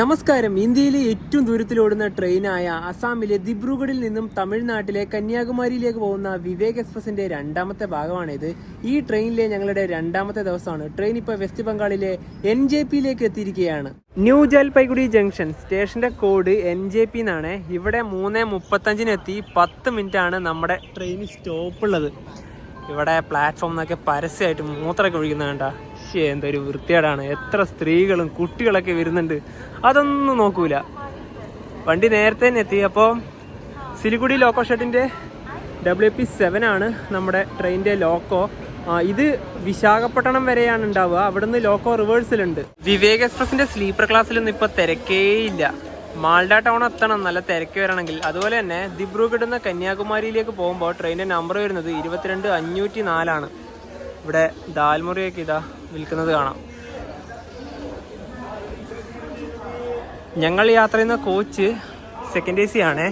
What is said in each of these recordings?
നമസ്കാരം. ഇന്ത്യയിലെ ഏറ്റവും ദൂരത്തിലോടുന്ന ട്രെയിനായ അസാമിലെ ദിബ്രുഗഡിൽ നിന്നും തമിഴ്നാട്ടിലെ കന്യാകുമാരിയിലേക്ക് പോകുന്ന വിവേക് എക്സ്പ്രസിന്റെ രണ്ടാമത്തെ ഭാഗമാണിത്. ഈ ട്രെയിനിലെ ഞങ്ങളുടെ രണ്ടാമത്തെ ദിവസമാണ്. ട്രെയിൻ ഇപ്പോൾ വെസ്റ്റ് ബംഗാളിലെ NJPയിലേക്ക് എത്തിയിരിക്കുകയാണ്. ന്യൂ ജൽപൈഗുഡി ജംഗ്ഷൻ സ്റ്റേഷന്റെ കോഡ് NJP എന്നാണ്. ഇവിടെ 3:35 എത്തി. 10 മിനിറ്റാണ് നമ്മുടെ ട്രെയിൻ സ്റ്റോപ്പ് ഉള്ളത്. ഇവിടെ പ്ലാറ്റ്ഫോം എന്നൊക്കെ പരസ്യമായിട്ട് മൂത്രമൊക്കെ ഒഴിക്കുന്ന കണ്ട. എന്തൊരു വൃത്തികേടാണ്. എത്ര സ്ത്രീകളും കുട്ടികളൊക്കെ വരുന്നുണ്ട്, അതൊന്നും നോക്കൂല. വണ്ടി നേരത്തെ തന്നെ എത്തി. അപ്പോൾ സിലിഗുഡി ലോക്കോ ഷെഡിൻ്റെ WP7 ആണ് നമ്മുടെ ട്രെയിനിൻ്റെ ലോക്കോ. ഇത് വിശാഖപട്ടണം വരെയാണ് ഉണ്ടാവുക. അവിടുന്ന് ലോക്കോ റിവേഴ്സിലുണ്ട്. വിവേക് എക്സ്പ്രസിൻ്റെ സ്ലീപ്പർ ക്ലാസ്സിലൊന്നും ഇപ്പോൾ തിരക്കേ ഇല്ല. മാൾഡ ടൗൺ എത്തണം നല്ല തിരക്ക് വരണമെങ്കിൽ. അതുപോലെ തന്നെ ദിബ്രുഗഡിൽ നിന്ന് കന്യാകുമാരിയിലേക്ക് പോകുമ്പോൾ ട്രെയിനിൻ്റെ നമ്പർ വരുന്നത് 22504 ഇവിടെ ദാൽമുറിയൊക്കെ ഇതാ വിൽക്കുന്നത് കാണാം. ഞങ്ങൾ യാത്ര ചെയ്യുന്ന കോച്ച് സെക്കൻഡ് AC ആണ്,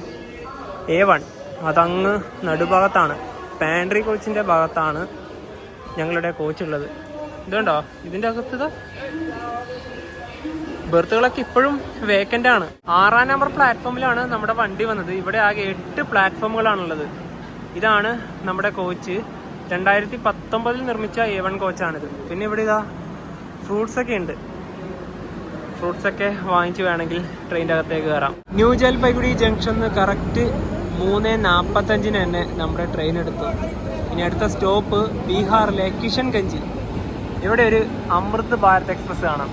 A1. അതങ്ങ് നടുഭാഗത്താണ്. പാൻട്രി കോച്ചിൻ്റെ ഭാഗത്താണ് ഞങ്ങളുടെ കോച്ച് ഉള്ളത്. ഇതുണ്ടോ, ഇതിൻ്റെ അകത്ത് ബെർത്തുകളൊക്കെ ഇപ്പോഴും വേക്കൻ്റ് ആണ്. 6ാം നമ്പർ പ്ലാറ്റ്ഫോമിലാണ് നമ്മുടെ വണ്ടി വന്നത്. ഇവിടെ ആകെ 8 പ്ലാറ്റ്ഫോമുകളാണുള്ളത്. ഇതാണ് നമ്മുടെ കോച്ച്. 2019 നിർമ്മിച്ച A1 കോച്ചാണിത്. പിന്നെ ഇവിടെ ഇതാ ഫ്രൂട്ട്സൊക്കെ ഉണ്ട്. ഫ്രൂട്ട്സൊക്കെ വാങ്ങിച്ച് വേണമെങ്കിൽ ട്രെയിനിൻ്റെ അകത്തേക്ക് കയറാം. ന്യൂ ജൽപൈഗുഡി ജംഗ്ഷന്ന് കറക്റ്റ് 3:45 തന്നെ നമ്മുടെ ട്രെയിൻ എടുത്തു. ഇനി അടുത്ത സ്റ്റോപ്പ് ബീഹാറിലെ കിഷൻഗഞ്ച്. ഇവിടെ ഒരു അമൃത് ഭാരത് എക്സ്പ്രസ് കാണാം.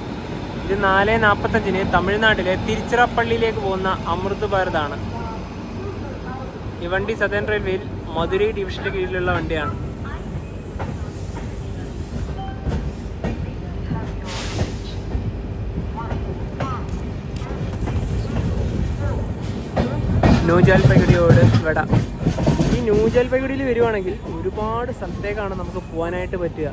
ഇത് 4:45 തമിഴ്നാട്ടിലെ തിരുച്ചിറപ്പള്ളിയിലേക്ക് പോകുന്ന അമൃത് ഭാരത് ആണ്. ഈ വണ്ടി സദേൺ റെയിൽവേയിൽ മധുരൈ ഡിവിഷന്റെ കീഴിലുള്ള വണ്ടിയാണ്. ന്യൂ ജൽപൈഗുഡിയോട് വിട. ഈ ന്യൂ ജൽപൈഗുഡിയിൽ വരുവാണെങ്കിൽ ഒരുപാട് സ്ഥലത്തേക്കാണ് നമുക്ക് പോകാനായിട്ട് പറ്റുക.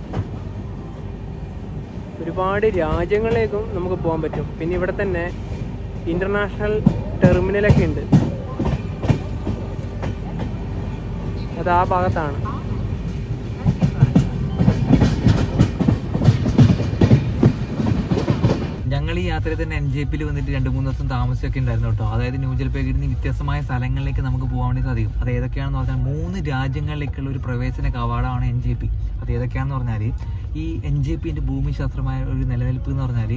ഒരുപാട് രാജ്യങ്ങളിലേക്കും നമുക്ക് പോകാൻ പറ്റും. പിന്നെ ഇവിടെ തന്നെ ഇൻ്റർനാഷണൽ ടെർമിനലൊക്കെ ഉണ്ട്. അത് ആ ഭാഗത്താണ്. ഞങ്ങൾ ഈ യാത്രയിൽ തന്നെ NJPയിൽ വന്നിട്ട് 2-3 ദിവസം താമസിച്ചൊക്കെ ഉണ്ടായിരുന്നു കേട്ടോ. അതായത് ന്യൂ ജൽപൈഗുഡിയിൽ നിന്ന് വ്യത്യസ്തമായ സ്ഥലങ്ങളിലേക്ക് നമുക്ക് പോകാൻ വേണ്ടി സാധിക്കും. അത് ഏതൊക്കെയാണെന്ന് പറഞ്ഞാൽ 3 രാജ്യങ്ങളിലേക്കുള്ള ഒരു പ്രവേശന കവാടമാണ് NJP. അത് ഏതൊക്കെയാണെന്ന് പറഞ്ഞാൽ ഈ NJPൻ്റെ ഭൂമിശാസ്ത്രമായ ഒരു നിലനിൽപ്പ് എന്ന് പറഞ്ഞാൽ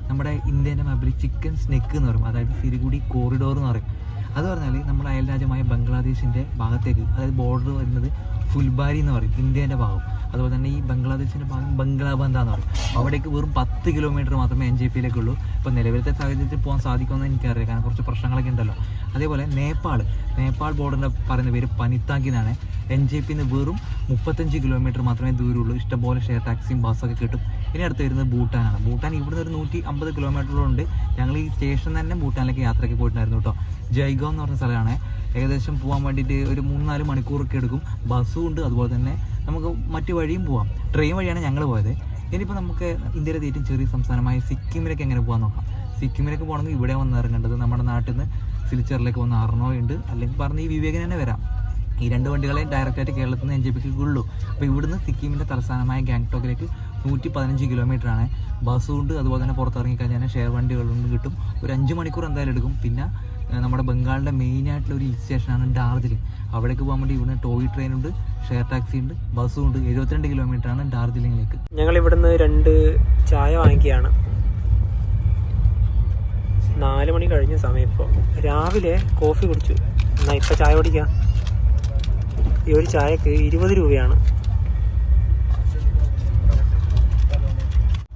നമ്മുടെ ഇന്ത്യൻ്റെ മാപ്പിൽ ചിക്കൻ സ്നെക്ക് എന്ന് പറയും. അതായത് സിലിഗുഡി കോറിഡോർ എന്ന് പറയും. അത് പറഞ്ഞാൽ നമ്മുടെ അയൽരാജ്യമായ ബംഗ്ലാദേശിൻ്റെ ഭാഗത്തേക്ക്, അതായത് ബോർഡർ വരുന്നത് ഫുൽബാരി എന്ന് പറയും, ഇന്ത്യൻ്റെ ഭാഗം. അതുപോലെ തന്നെ ഈ ബംഗ്ലാദേശിൻ്റെ ഭാഗം ബംഗ്ലാബന്ധ എന്ന് പറയും. അവിടേക്ക് വെറും 10 കിലോമീറ്റർ മാത്രമേ NJPയിലേക്കുള്ളൂ. ഇപ്പോൾ നിലവിലത്തെ സാഹചര്യത്തിൽ പോകാൻ സാധിക്കുമെന്ന് എനിക്കറിയാം, കാരണം കുറച്ച് പ്രശ്നങ്ങളൊക്കെ ഉണ്ടല്ലോ. അതേപോലെ നേപ്പാൾ ബോർഡറിൻ്റെ പറയുന്ന പേര് പനിത്താങ്കി എന്നാണ്. NJPന്ന് വെറും 35 കിലോമീറ്റർ മാത്രമേ ദൂരമുള്ളൂ. ഇഷ്ടംപോലെ ഷെയർ ടാക്സിയും ബസ്സൊക്കെ കിട്ടും. ഇനി അടുത്ത് വരുന്നത് ഭൂട്ടാനാണ്. ഭൂട്ടാൻ ഇവിടുന്ന് ഒരു 150 കിലോമീറ്ററുണ്ട്. ഞങ്ങൾ ഈ സ്റ്റേഷൻ തന്നെ ഭൂട്ടാനിലേക്ക് യാത്രയ്ക്ക് പോയിട്ടുണ്ടായിരുന്നു കേട്ടോ. ജയ്ഗാവ് എന്ന് പറഞ്ഞ സ്ഥലമാണ്. ഏകദേശം പോകാൻ വേണ്ടിയിട്ട് ഒരു 3-4 മണിക്കൂറൊക്കെ എടുക്കും. ബസ്സും ഉണ്ട്, അതുപോലെ തന്നെ നമുക്ക് മറ്റു വഴിയും പോവാം. ട്രെയിൻ വഴിയാണ് ഞങ്ങൾ പോയത്. ഇനിയിപ്പോൾ നമുക്ക് ഇന്ത്യയിലെ ഏറ്റവും ചെറിയ സംസ്ഥാനമായ സിക്കിമിലേക്ക് എങ്ങനെ പോകാൻ നോക്കാം. സിക്കിമിലേക്ക് പോകണമെങ്കിൽ ഇവിടെ വന്ന് ഇറങ്ങേണ്ടത് നമ്മുടെ നാട്ടിൽ നിന്ന് സിലിച്ചറിലേക്ക് വന്ന് അർണോയുണ്ട്, അല്ലെങ്കിൽ പറഞ്ഞ് ഈ വിവേകിന് തന്നെ വരാം. ഈ 2 വണ്ടികളെയും ഡയറക്റ്റായിട്ട് കേരളത്തിൽ നിന്ന് NJPക്ക് ഉള്ളൂ. അപ്പോൾ ഇവിടുന്ന് സിക്കിമിൻ്റെ തലസ്ഥാനമായ ഗാങ്ടോക്കിലേക്ക് 115 കിലോമീറ്ററാണ്. ബസ്സും ഉണ്ട്, അതുപോലെ തന്നെ പുറത്തിറങ്ങിക്കഴിഞ്ഞാൽ ഷെയർ വണ്ടികളിലും കിട്ടും. ഒരു 5 മണിക്കൂർ എന്തായാലും എടുക്കും. പിന്നെ നമ്മുടെ ബംഗാളിൻ്റെ മെയിനായിട്ടുള്ള ഒരു ഹിൽ സ്റ്റേഷനാണ് ഡാർജിലിംഗ്. അവിടേക്ക് പോകാൻ വേണ്ടി ഇവിടുന്ന് ടോയ് ട്രെയിൻ ഉണ്ട്, ഷെയർ ടാക്സി ഉണ്ട്, ബസ്സും ഉണ്ട്. 72 കിലോമീറ്ററാണ് ഡാർജിലിംഗിലേക്ക്. ഞങ്ങൾ ഇവിടുന്ന് 2 ചായ വാങ്ങിക്കുകയാണ്. 4 മണി കഴിഞ്ഞ സമയം. ഇപ്പോൾ രാവിലെ കോഫി കുടിച്ചു. എന്നാൽ ഇപ്പോൾ ചായ കുടിക്കാം. ഈ ഒരു ചായക്ക് 20 രൂപയാണ്.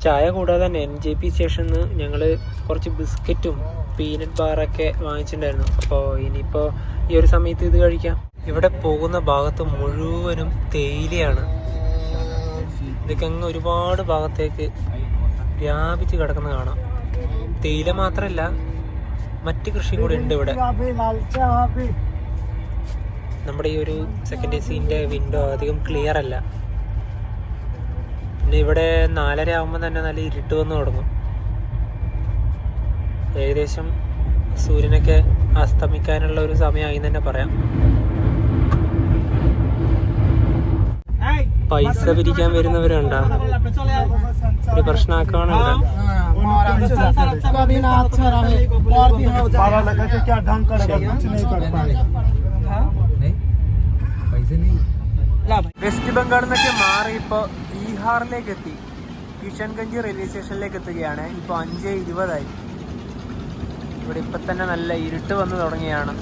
ചായ കൂടാതെ തന്നെ NJP സ്റ്റേഷനിൽ നിന്ന് ഞങ്ങൾ കുറച്ച് ബിസ്ക്കറ്റും പീനട്ട് ബാറൊക്കെ വാങ്ങിച്ചിട്ടുണ്ടായിരുന്നു. അപ്പോൾ ഇനിയിപ്പോൾ ഈ ഒരു സമയത്ത് ഇത് കഴിക്കാം. ഇവിടെ പോകുന്ന ഭാഗത്ത് മുഴുവനും തേയിലയാണ്. ഇതൊക്കെ അങ്ങ് ഒരുപാട് ഭാഗത്തേക്ക് വ്യാപിച്ച് കിടക്കുന്ന കാണാം. തേയില മാത്രമല്ല, മറ്റ് കൃഷിയും കൂടി ഉണ്ട് ഇവിടെ. നമ്മുടെ ഈ ഒരു സെക്കൻഡ് AC-ൻ്റെ വിൻഡോ അധികം ക്ലിയർ അല്ല. പിന്നെ ഇവിടെ 4:30 ആകുമ്പോൾ തന്നെ നല്ല ഇരുട്ട് വന്ന് തുടങ്ങും. ഏകദേശം സൂര്യനൊക്കെ അസ്തമിക്കാനുള്ള ഒരു സമയമായി തന്നെ പറയാം. പൈസ പിരിക്കാൻ വരുന്നവരുണ്ടോ? ഒരു പ്രശ്നമാക്കാനുണ്ട്. कभी ना अच्छा रहे और भी हो जाए क्या ढंग करेगा कुछ नहीं कर पाएगा വെസ്റ്റ് ബംഗാളിൽ നിന്നൊക്കെ മാറി ഇപ്പോൾ ബീഹാറിലേക്ക് എത്തി. കിഷൻഗഞ്ച് റെയിൽവേ സ്റ്റേഷനിലേക്ക് എത്തുകയാണ്. ഇപ്പോൾ 5:20 ഇവിടെ ഇപ്പം തന്നെ നല്ല ഇരുട്ട് വന്ന് തുടങ്ങിയാണ്.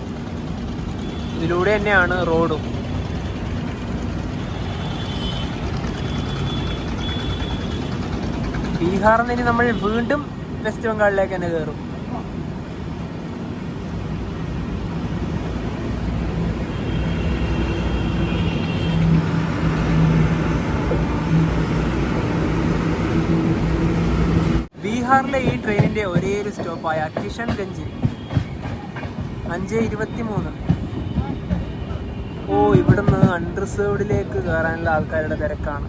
ഇതിലൂടെ തന്നെയാണ് റോഡും. ബീഹാറിൽ നിന്ന് ഇനി നമ്മൾ വീണ്ടും വെസ്റ്റ് ബംഗാളിലേക്ക് തന്നെ കയറും. ബീഹാറിലെ ഈ ട്രെയിനിന്റെ ഒരേ ഒരു സ്റ്റോപ്പായ കിഷൻഗഞ്ച് 5:23. ഇവിടുന്ന് അൺറിസർവ്ഡിലേക്ക് കയറാനുള്ള ആൾക്കാരുടെ തിരക്കാണ്.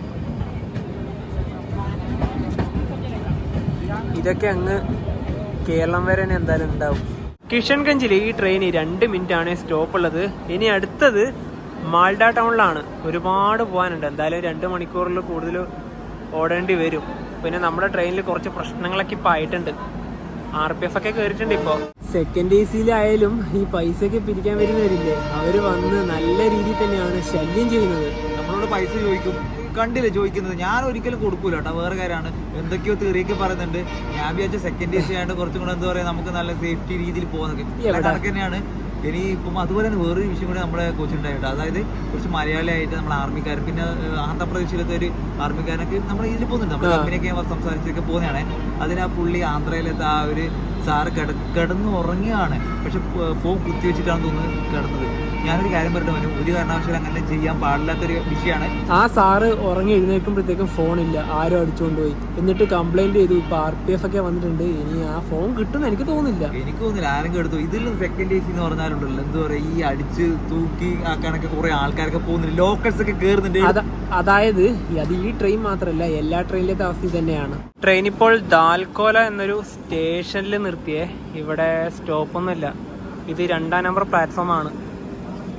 ഇതൊക്കെ അങ്ങ് കേരളം വരെ തന്നെ എന്തായാലും ഉണ്ടാവും. കിഷൻഗഞ്ചിൽ ഈ ട്രെയിൻ 2 മിനിറ്റാണ് സ്റ്റോപ്പ് ഉള്ളത്. ഇനി അടുത്തത് മാൽഡ ടൗണിലാണ്. ഒരുപാട് പോകാനുണ്ട്. എന്തായാലും 2 മണിക്കൂറിൽ കൂടുതൽ ഓടേണ്ടി വരും. പിന്നെ നമ്മുടെ ട്രെയിനിൽ കുറച്ച് പ്രശ്നങ്ങളൊക്കെ ഇപ്പം ആയിട്ടുണ്ട്. RPF ഒക്കെ കയറിയിട്ടുണ്ട്. ഇപ്പോൾ സെക്കൻഡ് AC-യിലായാലും ഈ പൈസയൊക്കെ പിരിക്കാൻ വരുന്നവരില്ലേ, അവർ വന്ന് നല്ല രീതിയിൽ തന്നെയാണ് ശല്യം ചെയ്യുന്നത്. നമ്മളോട് പൈസ ചോദിക്കും, കണ്ടില്ലേ ചോദിക്കുന്നത്. ഞാൻ ഒരിക്കലും കൊടുക്കൂല കേട്ടോ, വേറെ കാര്യമാണ്. എന്തൊക്കെയോ തെറിയൊക്കെ പറയുന്നുണ്ട്. ഞാൻ വിചാരിച്ച സെക്കൻഡ് AC ആയതുകൊണ്ട് കുറച്ചും കൂടെ എന്താ പറയുക, നമുക്ക് നല്ല സേഫ്റ്റി രീതിയിൽ പോകുന്നതൊക്കെ കണക്ക് തന്നെയാണ്. ഇനി ഇപ്പം അതുപോലെ തന്നെ വേറൊരു വിഷയം കൂടെ നമ്മുടെ കോച്ചുണ്ടായിട്ട്, അതായത് കുറച്ച് മലയാളിയായിട്ട് നമ്മൾ ആർമിക്കാർ, പിന്നെ ആന്ധ്രാപ്രദേശിലത്തെ ഒരു ആർമിക്കാരനൊക്കെ നമ്മുടെ ഇതിൽ പോകുന്നുണ്ട്. നമ്മുടെ കമ്പനിയൊക്കെ സംസാരിച്ചൊക്കെ പോകുന്നതാണ്. അതിന് ആ പുള്ളി ആന്ധ്രയിലത്തെ ആ ഒരു സാറ് കിടന്ന് ഉറങ്ങിയാണ്. പക്ഷെ ഫോൺ കുത്തിവെച്ചിട്ടാണ് തോന്നുന്നത് കിടന്നത്. ഞാനൊരു കാര്യം പറഞ്ഞു, ഒരു കാരണവശാലും അങ്ങനെ ചെയ്യാൻ പാടില്ലാത്തൊരു വിഷയമാണ്. ആ സാറ് ഉറങ്ങി എഴുന്നേൽക്കുമ്പോഴത്തേക്കും ഫോണില്ല, ആരും അടിച്ചുകൊണ്ട് പോയി. എന്നിട്ട് കംപ്ലൈന്റ് ചെയ്തു. ഇപ്പൊ RPF ഒക്കെ വന്നിട്ടുണ്ട്. ഇനി ആ ഫോൺ കിട്ടുമെന്ന് എനിക്ക് തോന്നുന്നില്ല. ആരെങ്കിലും എടുത്തു. ഇതിൽ സെക്കൻഡ് AC എന്ന് പറഞ്ഞാലുണ്ടല്ലോ, എന്താ പറയാ, ഈ അടിച്ച് തൂക്കി ആക്കാനൊക്കെ കുറെ ആൾക്കാരൊക്കെ പോകുന്നുണ്ട്. ലോക്കൽസ് ഒക്കെ കയറുന്നുണ്ട്. അതായത് അത് ഈ ട്രെയിൻ മാത്രമല്ല, എല്ലാ ട്രെയിനിലത്തെ അവസ്ഥ തന്നെയാണ്. ട്രെയിൻ ഇപ്പോൾ ദാൽക്കോല എന്നൊരു സ്റ്റേഷനിൽ നിർത്തിയേ. ഇവിടെ സ്റ്റോപ്പൊന്നുമില്ല. ഇത് 2-ാം നമ്പർ പ്ലാറ്റ്ഫോമാണ്.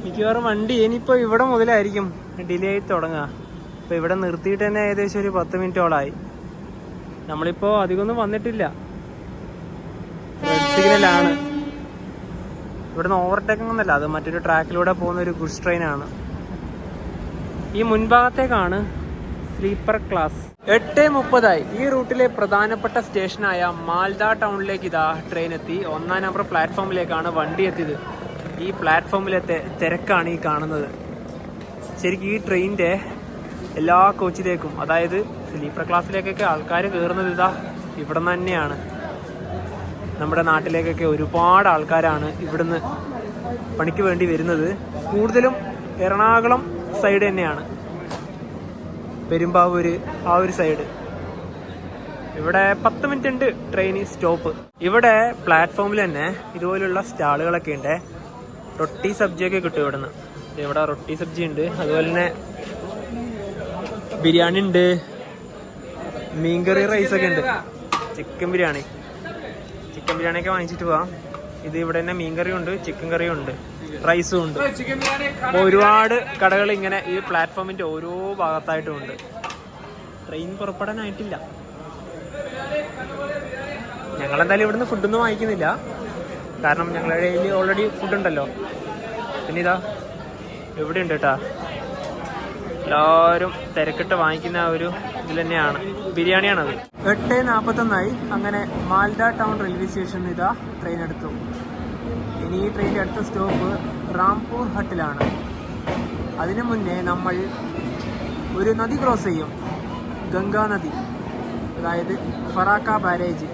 മിക്കവാറും വണ്ടി ഇനിയിപ്പോൾ ഇവിടെ മുതലായിരിക്കും ഡിലേ ആയി തുടങ്ങുക. ഇപ്പോൾ ഇവിടെ നിർത്തിയിട്ട് തന്നെ ഏകദേശം ഒരു 10 മിനിറ്റോളായി. നമ്മളിപ്പോൾ അധികമൊന്നും വന്നിട്ടില്ല. റെഡ് സിഗ്നലാണ്. ഇവിടുന്ന് ഓവർടേക്കിംഗ് ഒന്നുമല്ല, അത് മറ്റൊരു ട്രാക്കിലൂടെ പോകുന്ന ഒരു ഗുഡ്സ് ട്രെയിനാണ്. ഈ മുൻഭാഗത്തേക്കാണ് സ്ലീപ്പർ ക്ലാസ്. 8:30 ഈ റൂട്ടിലെ പ്രധാനപ്പെട്ട സ്റ്റേഷനായ മാൽഡ ടൗണിലേക്ക് ഇതാ ട്രെയിൻ എത്തി. 1-ാം നമ്പർ പ്ലാറ്റ്ഫോമിലേക്കാണ് വണ്ടി എത്തിയത്. ഈ പ്ലാറ്റ്ഫോമിലത്തെ തിരക്കാണ് ഈ കാണുന്നത്. ശരിക്കും ഈ ട്രെയിനിൻ്റെ എല്ലാ കോച്ചിലേക്കും, അതായത് സ്ലീപ്പർ ക്ലാസ്സിലേക്കൊക്കെ ആൾക്കാർ കയറുന്നത് ഇതാ ഇവിടെ നിന്ന് തന്നെയാണ്. നമ്മുടെ നാട്ടിലേക്കൊക്കെ ഒരുപാട് ആൾക്കാരാണ് ഇവിടുന്ന് പണിക്ക് വേണ്ടി വരുന്നത്. കൂടുതലും എറണാകുളം സൈഡ് തന്നെയാണ്, പെരുമ്പാവൂര് ആ ഒരു സൈഡ്. ഇവിടെ 10 മിനിറ്റ് ഉണ്ട് ട്രെയിൻ സ്റ്റോപ്പ്. ഇവിടെ പ്ലാറ്റ്ഫോമിൽ തന്നെ ഇതുപോലുള്ള സ്റ്റാളുകളൊക്കെ ഉണ്ട്. റൊട്ടി സബ്ജിയൊക്കെ കിട്ടും ഇവിടുന്ന്. ഇവിടെ റൊട്ടി സബ്ജി ഉണ്ട്, അതുപോലെ തന്നെ ബിരിയാണി ഉണ്ട്, മീൻകറി റൈസൊക്കെ ഉണ്ട്, ചിക്കൻ ബിരിയാണിയൊക്കെ വാങ്ങിച്ചിട്ട് പോവാം. ഇത് ഇവിടെ തന്നെ മീൻകറിയും ഉണ്ട്, ചിക്കൻ കറിയും ഉണ്ട്, റൈസും ഉണ്ട്. അപ്പോൾ ഒരുപാട് കടകൾ ഇങ്ങനെ ഈ പ്ലാറ്റ്ഫോമിൻ്റെ ഓരോ ഭാഗത്തായിട്ടും ഉണ്ട്. ട്രെയിൻ പുറപ്പെടാനായിട്ടില്ല. ഞങ്ങളെന്തായാലും ഇവിടുന്ന് ഫുഡൊന്നും വാങ്ങിക്കുന്നില്ല, കാരണം ഞങ്ങളുടെ കയ്യിൽ ഓൾറെഡി ഫുഡുണ്ടല്ലോ. പിന്നെ ഇതാ ഇവിടെ ഉണ്ട് കേട്ടോ, എല്ലാവരും തിരക്കിട്ട് വാങ്ങിക്കുന്ന ഒരു ഇതിൽ തന്നെയാണ്. ബിരിയാണിയാണത്. 8:41 അങ്ങനെ മാൽഡ ടൗൺ റെയിൽവേ സ്റ്റേഷനിൽ ഇതാ ട്രെയിൻ എടുത്തു. ഇനി ഈ ട്രെയിനിൻ്റെ അടുത്ത സ്റ്റോപ്പ് റാംപൂർ ഹട്ടിലാണ്. അതിനു മുന്നേ നമ്മൾ ഒരു നദി ക്രോസ് ചെയ്യും, ഗംഗാ നദി, അതായത് ഫറാക്ക ബാരേജ്.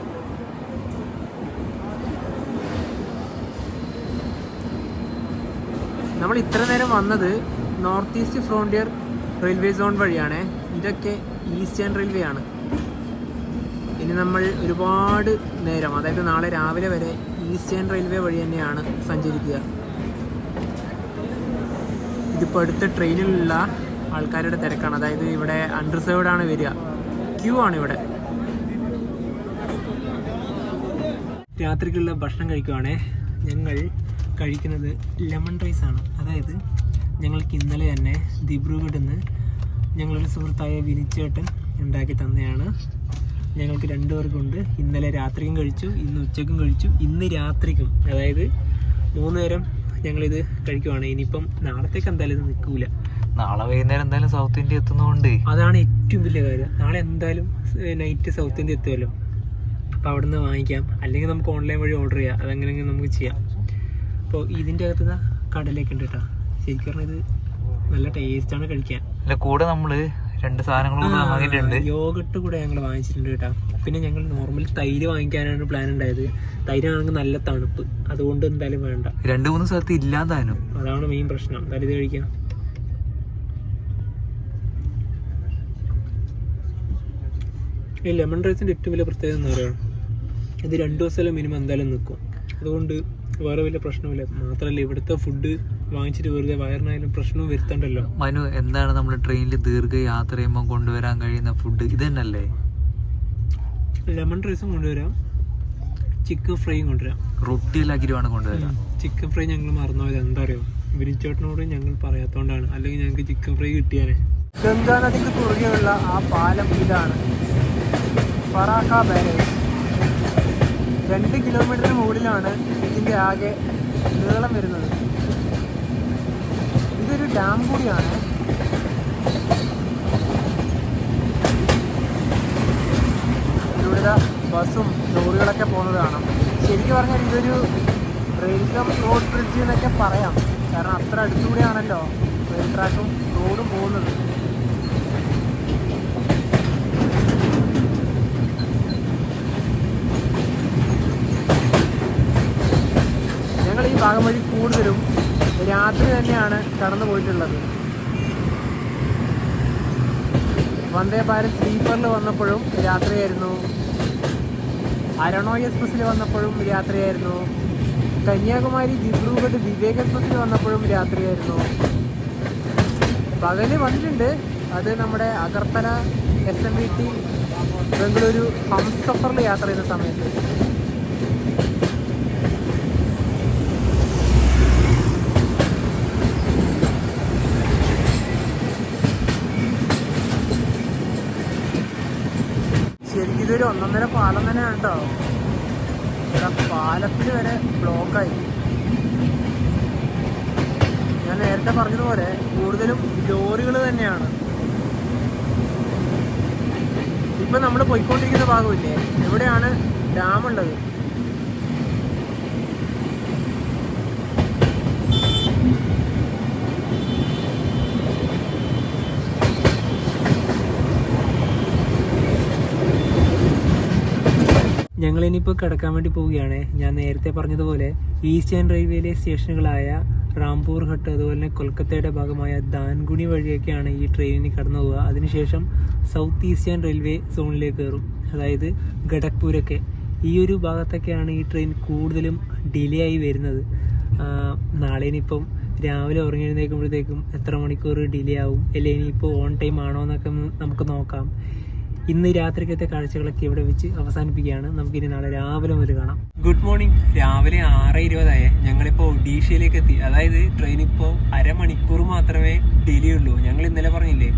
നമ്മൾ ഇത്ര നേരം വന്നത് north east frontier railway zone വഴിയാണ്. ഇതൊക്കെ ഈസ്റ്റേൺ റെയിൽവേ ആണ്. ഇനി നമ്മൾ ഒരുപാട് നേരം, അതായത് നാളെ രാവിലെ വരെ ഈസ്റ്റേൺ റെയിൽവേ വഴി തന്നെയാണ് സഞ്ചരിക്കുക. ഇതിപ്പോൾ അടുത്ത ട്രെയിനിലുള്ള ആൾക്കാരുടെ തിരക്കാണ്. അതായത് ഇവിടെ അൺറിസർവ്ഡ് ആണ് വരിക, ക്യൂ ആണ് ഇവിടെ. രാത്രിക്കുള്ള ഭക്ഷണം കഴിക്കുവാണേ. ഞങ്ങൾ കഴിക്കുന്നത് ലെമൺ റൈസാണ്. അതായത് ഞങ്ങൾക്ക് ഇന്നലെ തന്നെ ദിബ്രുഗഡിൽ നിന്ന് ഞങ്ങളുടെ സുഹൃത്തായ വിനിച്ചേട്ടൻ ഉണ്ടാക്കി തന്നെയാണ്. ഞങ്ങൾക്ക് 2 പേർക്കുണ്ട്. ഇന്നലെ രാത്രിയും കഴിച്ചു, ഇന്ന് ഉച്ചയ്ക്കും കഴിച്ചു, ഇന്ന് രാത്രിക്കും. അതായത് 3 നേരം ഞങ്ങളിത് കഴിക്കുവാണ്. ഇനിയിപ്പം നാളത്തേക്ക് എന്തായാലും ഇത് നിൽക്കൂല. നാളെ വൈകുന്നേരം എന്തായാലും സൗത്ത് ഇന്ത്യ എത്തുന്നതുകൊണ്ട് അതാണ് ഏറ്റവും വലിയ കാര്യം. നാളെ എന്തായാലും നൈറ്റ് സൗത്ത് ഇന്ത്യ എത്തുമല്ലോ. അപ്പോൾ അവിടെ നിന്ന് വാങ്ങിക്കാം, അല്ലെങ്കിൽ നമുക്ക് ഓൺലൈൻ വഴി ഓർഡർ ചെയ്യാം. അതെങ്ങനെയെങ്കിലും നമുക്ക് ചെയ്യാം. അപ്പോൾ ഇതിൻ്റെ അകത്ത് കടലൊക്കെ ഉണ്ട് കേട്ടോ. ശരിക്കും പറഞ്ഞാൽ ഇത് നല്ല ടേസ്റ്റാണ് കഴിക്കാൻ. അല്ല, കൂടെ നമ്മൾ 2 സാധനങ്ങളും വാങ്ങിയിട്ടുണ്ട്. യോഗട്ട് കൂടെ ഞങ്ങൾ വാങ്ങിച്ചിട്ടുണ്ട് കേട്ടോ. പിന്നെ ഞങ്ങൾ നോർമൽ തൈര് വാങ്ങിക്കാനാണ് പ്ലാൻ ഉണ്ടായത്. തൈരാണെങ്കിൽ നല്ല തണുപ്പ്, അതുകൊണ്ട് എന്തായാലും വേണ്ട. 2-3 സ്ഥലത്ത് ഇല്ലാതാനും, അതാണ് മെയിൻ പ്രശ്നം. എന്തായാലും ഇത് കഴിക്കാം. ഈ ലെമൺ റൈസിൻ്റെ ഏറ്റവും വലിയ പ്രത്യേകത എന്ന് പറയുക, ഇത് 2 ദിവസമെല്ലാം മിനിമം എന്തായാലും നിൽക്കും. അതുകൊണ്ട് വേറെ വലിയ പ്രശ്നമില്ല. മാത്രമല്ല ഇവിടുത്തെ ഫുഡ് വാങ്ങിച്ചിട്ട് വെറുതെ വയറിനായാലും പ്രശ്നവും വരുത്തണ്ടല്ലോ. മനു, എന്താണ് നമ്മൾ ട്രെയിനിൽ ദീർഘയാത്ര ചെയ്യുമ്പോൾ കൊണ്ടുവരാൻ കഴിയുന്ന ഫുഡ് ഇത് തന്നെയല്ലേ? ലെമൺ റൈസും കൊണ്ടുവരാം, ചിക്കൻ ഫ്രൈയും കൊണ്ടുവരാം. റൊട്ടിയിലാക്കിയിട്ട് വേണം കൊണ്ടുവരാം. ചിക്കൻ ഫ്രൈ ഞങ്ങൾ മറന്നുപോയത് എന്താ അറിയോ, വിരിച്ചേട്ടനോട് ഞങ്ങൾ പറയാത്തോണ്ടാണ്. അല്ലെങ്കിൽ ഞങ്ങൾക്ക് ചിക്കൻ ഫ്രൈ കിട്ടിയാലേ. ഗംഗാ നദിക്ക് കുറുകെയുള്ള ആ പാലം ഇതാണ്, ഫറാഖ ബാരേജ്. 2 കിലോമീറ്ററിന് മുകളിലാണ് ഇതിൻ്റെ ആകെ നീളം വരുന്നത്. ഇതൊരു ഡാം കൂടിയാണ്. ഇതിലൂടെ ബസ്സും ലോറികളൊക്കെ പോകുന്നത് കാണാം. ശരിക്കും പറഞ്ഞാൽ ഇതൊരു റെയിൽ കം റോഡ് ബ്രിഡ്ജ് എന്നൊക്കെ പറയാം. കാരണം അത്ര അടുത്തുകൂടെയാണല്ലോ റെയിൽ ട്രാക്കും റോഡും പോകുന്നത്. ഞങ്ങൾ ഈ ഭാഗം വഴി കൂടുതലും രാത്രി തന്നെയാണ് കടന്നു പോയിട്ടുള്ളത്. വന്ദേ ഭാരത് സ്ലീപ്പറിൽ വന്നപ്പോഴും രാത്രിയായിരുന്നു, അരണോയ് എക്സ്പ്രസ്സിൽ വന്നപ്പോഴും രാത്രിയായിരുന്നു, കന്യാകുമാരി ദിബ്രുഗഡ് വിവേക് എക്സ്പ്രസ്സിൽ വന്നപ്പോഴും രാത്രിയായിരുന്നു. പകല് വന്നിട്ടുണ്ട്, അത് നമ്മുടെ അഗർത്തല SMBT ബംഗളൂരു ഹംസഫറിൽ യാത്ര ചെയ്യുന്ന സമയത്ത്. ശരിക്കും ഇതൊരു 1.5 പാലം തന്നെയാണ് കേട്ടോ. പാലത്തിൽ വരെ ബ്ലോക്കായി. ഞാൻ നേരത്തെ പറഞ്ഞതുപോലെ കൂടുതലും ലോറികൾ തന്നെയാണ്. ഇപ്പം നമ്മൾ പോയിക്കൊണ്ടിരിക്കുന്ന ഭാഗമില്ലേ, എവിടെയാണ് ഡാമുള്ളത്. ഞങ്ങളിനിപ്പോൾ കിടക്കാൻ വേണ്ടി പോവുകയാണ്. ഞാൻ നേരത്തെ പറഞ്ഞതുപോലെ ഈസ്റ്റേൺ റെയിൽവേയിലെ സ്റ്റേഷനുകളായ റാംപൂർ ഹട്ട്, അതുപോലെ തന്നെ കൊൽക്കത്തയുടെ ഭാഗമായ ദാൻഗുണി വഴിയൊക്കെയാണ് ഈ ട്രെയിനിന് കടന്നു പോവുക. അതിനുശേഷം സൗത്ത് ഈസ്റ്റേൺ റെയിൽവേ സോണിലേക്ക് കയറും, അതായത് ഖടഗ്പൂരൊക്കെ. ഈ ഒരു ഭാഗത്തൊക്കെയാണ് ഈ ട്രെയിൻ കൂടുതലും ഡിലേ ആയി വരുന്നത്. നാളെ ഇനിയിപ്പം രാവിലെ ഉറങ്ങിയെഴുന്നേൽക്കുമ്പോഴത്തേക്കും എത്ര മണിക്കൂർ ഡിലേ ആവും, അല്ലെങ്കിൽ ഇനിയിപ്പോൾ ഓൺ ടൈം ആണോ എന്നൊക്കെ നമുക്ക് നോക്കാം. ഇന്ന് രാത്രിക്കത്തെ കാഴ്ചകളൊക്കെ ഇവിടെ വെച്ച് അവസാനിപ്പിക്കുകയാണ്. നമുക്കിനി നാളെ രാവിലെ മുതൽ കാണാം. Good morning. രാവിലെ 6:20 ഞങ്ങളിപ്പോൾ ഒഡീഷയിലേക്ക് എത്തി. അതായത് ട്രെയിൻ ഇപ്പോൾ അരമണിക്കൂർ മാത്രമേ ഡിലേ ഉള്ളൂ. ഞങ്ങൾ ഇന്നലെ പറഞ്ഞില്ലേ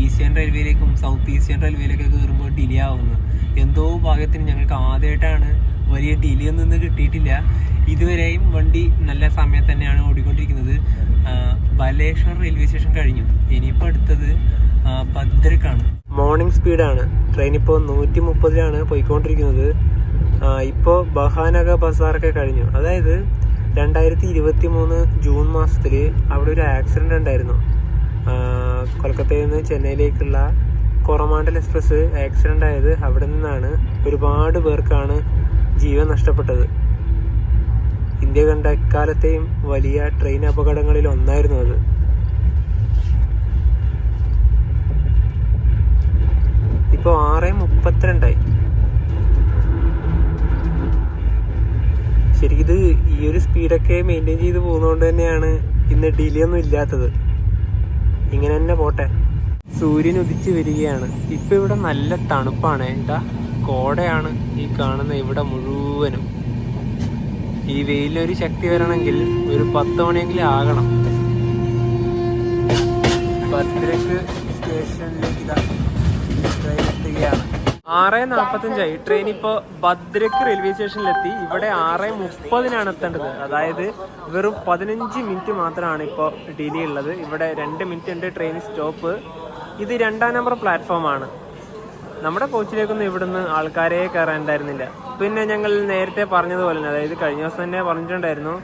ഈസ്റ്റേൺ റെയിൽവേയിലേക്കും സൗത്ത് ഈസ്റ്റേൺ റെയിൽവേയിലേക്കൊക്കെ കയറുമ്പോൾ ഡിലേ ആവുന്നു. എന്തോ ഭാഗ്യത്തിന് ഞങ്ങൾക്ക് ആദ്യമായിട്ടാണ് വലിയ ഡിലേ ഒന്നും കിട്ടിയിട്ടില്ല. ഇതുവരെയും വണ്ടി നല്ല സമയത്ത് തന്നെയാണ് ഓടിക്കൊണ്ടിരിക്കുന്നത്. ബലേശ്വർ റെയിൽവേ സ്റ്റേഷൻ കഴിഞ്ഞു. ഇനിയിപ്പോൾ അടുത്തത് ഭദ്രക്കാണ്. Morning സ്പീഡാണ് train. ഇപ്പോൾ 130 പോയിക്കൊണ്ടിരിക്കുന്നത്. ഇപ്പോൾ ബഹാനഗ ബസാറൊക്കെ കഴിഞ്ഞു. അതായത് 2023 ജൂൺ മാസത്തിൽ അവിടെ ഒരു ആക്സിഡൻ്റ് ഉണ്ടായിരുന്നു. കൊൽക്കത്തയിൽ നിന്ന് ചെന്നൈയിലേക്കുള്ള കൊറമാണ്ടൽ എക്സ്പ്രസ് ആക്സിഡൻ്റ് ആയത് അവിടെ നിന്നാണ്. ഒരുപാട് പേർക്കാണ് ജീവൻ നഷ്ടപ്പെട്ടത്. ഇന്ത്യ കണ്ട എക്കാലത്തെയും വലിയ ട്രെയിൻ അപകടങ്ങളിൽ ഒന്നായിരുന്നു അത്. ഇപ്പോൾ 6:32. ശരിക്കും ഇത് ഈ ഒരു സ്പീഡൊക്കെ മെയിൻറ്റെയിൻ ചെയ്ത് പോകുന്നതുകൊണ്ട് തന്നെയാണ് ഇന്ന് ഡിലേ ഒന്നും ഇല്ലാത്തത്. ഇങ്ങനെ തന്നെ പോട്ടെ. സൂര്യൻ ഉദിച്ച് വരികയാണ്. ഇപ്പം ഇവിടെ നല്ല തണുപ്പാണ്. എന്താ കോടയാണ് ഈ കാണുന്ന ഇവിടെ മുഴുവനും. ഈ വെയിലിനൊരു ശക്തി വരണമെങ്കിൽ ഒരു 10 മണിയെങ്കിലും ആകണം. ഭദ്രക്ക് സ്റ്റേഷനിലേക്ക് എത്തുകയാണ്. 6:45 ട്രെയിൻ ഇപ്പോൾ ഭദ്രക്ക് റെയിൽവേ സ്റ്റേഷനിലെത്തി. ഇവിടെ 6:30 എത്തേണ്ടത്. അതായത് വെറും 15 മിനിറ്റ് മാത്രമാണ് ഇപ്പോൾ ഡിലേ ഉള്ളത്. ഇവിടെ 2 മിനിറ്റ് ഉണ്ട് ട്രെയിൻ സ്റ്റോപ്പ്. ഇത് 2-ാം നമ്പർ പ്ലാറ്റ്ഫോമാണ്. നമ്മുടെ കോച്ചിലേക്കൊന്നും ഇവിടുന്ന് ആൾക്കാരെ കയറാനുണ്ടായിരുന്നില്ല. പിന്നെ ഞങ്ങൾ നേരത്തെ പറഞ്ഞതുപോലെ തന്നെ, അതായത് കഴിഞ്ഞ ദിവസം തന്നെ പറഞ്ഞിട്ടുണ്ടായിരുന്നു,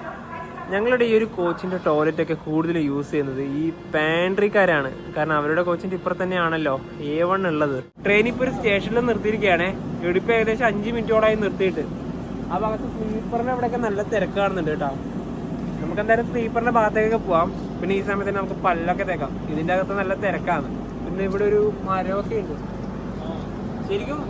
ഞങ്ങളുടെ ഈ ഒരു കോച്ചിൻ്റെ ടോയ്ലറ്റൊക്കെ കൂടുതൽ യൂസ് ചെയ്യുന്നത് ഈ പാൻട്രിക്കാരാണ്. കാരണം അവരുടെ കോച്ചിൻ്റെ ഇപ്പുറത്ത് തന്നെയാണല്ലോ A1 ഉള്ളത്. ട്രെയിൻ ഇപ്പോൾ ഒരു സ്റ്റേഷനിൽ നിർത്തിയിരിക്കുകയാണ്. ഇവിടെ ഇപ്പോൾ ഏകദേശം 5 മിനിറ്റോളായി നിർത്തിയിട്ട്. ആ ഭാഗത്ത് സ്ലീപ്പറിൻ്റെ അവിടെയൊക്കെ നല്ല തിരക്ക് കാണുന്നുണ്ട് കേട്ടോ. നമുക്ക് എന്തായാലും സ്ലീപ്പറിൻ്റെ ഭാഗത്തേക്കൊക്കെ പോവാം. പിന്നെ ഈ സമയത്ത് തന്നെ നമുക്ക് പല്ലൊക്കെ തേക്കാം. ഇതിൻ്റെ അകത്ത് നല്ല തിരക്കാണ്. പിന്നെ ഇവിടെ ഒരു മരമൊക്കെ ഉണ്ട്. ശരിക്കും